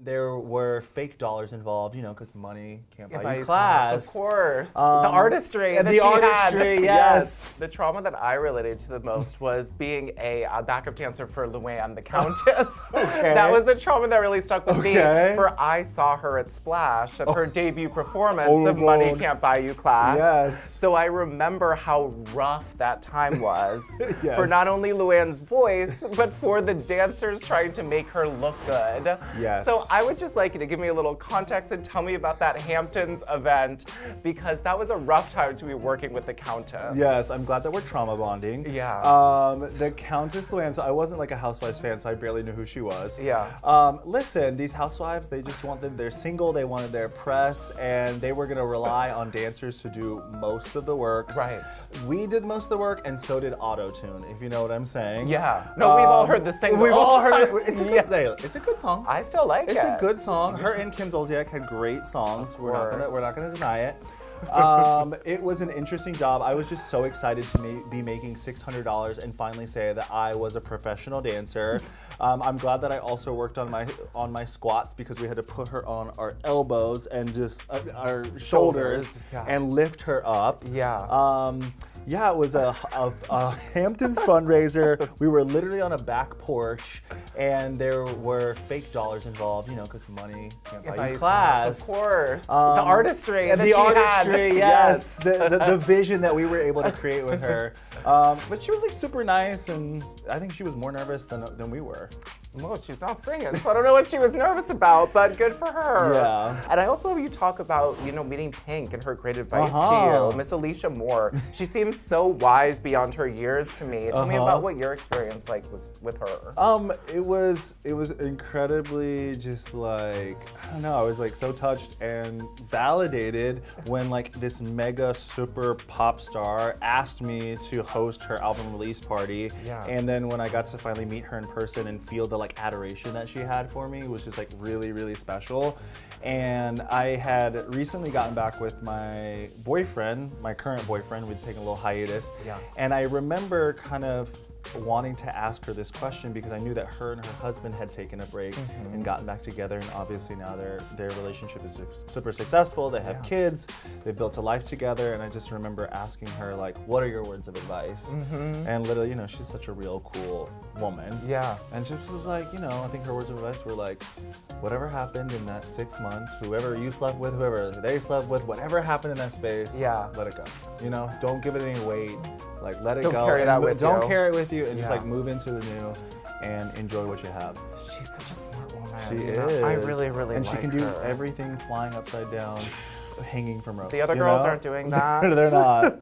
there were fake dollars involved, you know, because money can't buy you class. Of course. The artistry that the she artistry, had. yes. The trauma that I related to the most was being a backup dancer for Luann, the Countess. Okay. That was the trauma that really stuck with me. Okay. For I saw her at Splash at her debut performance of Money Can't Buy You Class. Yes. So I remember how rough that time was Yes. for not only Luann's voice, but for the dancers trying to make her look good. Yes. So I would just like you to give me a little context and tell me about that Hamptons event, because that was a rough time to be working with the Countess. Yes, I'm glad that we're trauma bonding. Yeah. The Countess Luann, so I wasn't like a Housewives fan, so I barely knew who she was. Yeah. Listen, these housewives, they just wanted, they're single, they wanted their press, and they were gonna rely on dancers to do most of the work. Right. We did most of the work, and so did auto-tune, if you know what I'm saying. Yeah. No, we've all heard the single. We've all heard it. It's a good, it's a good song. I still like it. It's a good song. Her and Kim Zolciak had great songs. We're not gonna deny it. It was an interesting job. I was just so excited to be making $600 and finally say that I was a professional dancer. I'm glad that I also worked on my squats, because we had to put her on our elbows and just our shoulders and lift her up. Yeah. Yeah, it was a Hamptons fundraiser. We were literally on a back porch, and there were fake dollars involved, you know, because money can't buy you class. Of course. The artistry that the she artistry, had. yes. The vision that we were able to create with her. But she was like super nice, and I think she was more nervous than we were. Well, she's not singing, so I don't know what she was nervous about, but good for her. Yeah. And I also have you talk about, you know, meeting Pink and her great advice to you. Miss Alicia Moore. She seems so wise beyond her years to me. Tell me about what your experience was with her. It was incredibly just like, I don't know, I was like so touched and validated when like this mega super pop star asked me to host her album release party. Yeah. And then when I got to finally meet her in person and feel the like adoration that she had for me was just like really, really special. And I had recently gotten back with my boyfriend, my current boyfriend. We'd taken a little hiatus. Yeah. And I remember kind of wanting to ask her this question because I knew that her and her husband had taken a break and gotten back together, and obviously now their relationship is super successful. They have kids, they've built a life together, and I just remember asking her like, what are your words of advice? And literally, you know, she's such a real cool woman. Yeah. And she was like, you know, I think her words of advice were like, whatever happened in that 6 months, whoever you slept with, whoever they slept with, whatever happened in that space, let it go. You know, don't give it any weight. Like, let it go. Don't carry it out with you. Don't carry it with you, and just like move into the new and enjoy what you have. She's such a smart woman. She is. I really, really and like her. she can do everything flying upside down, hanging from ropes. The other girls aren't doing that. They're not.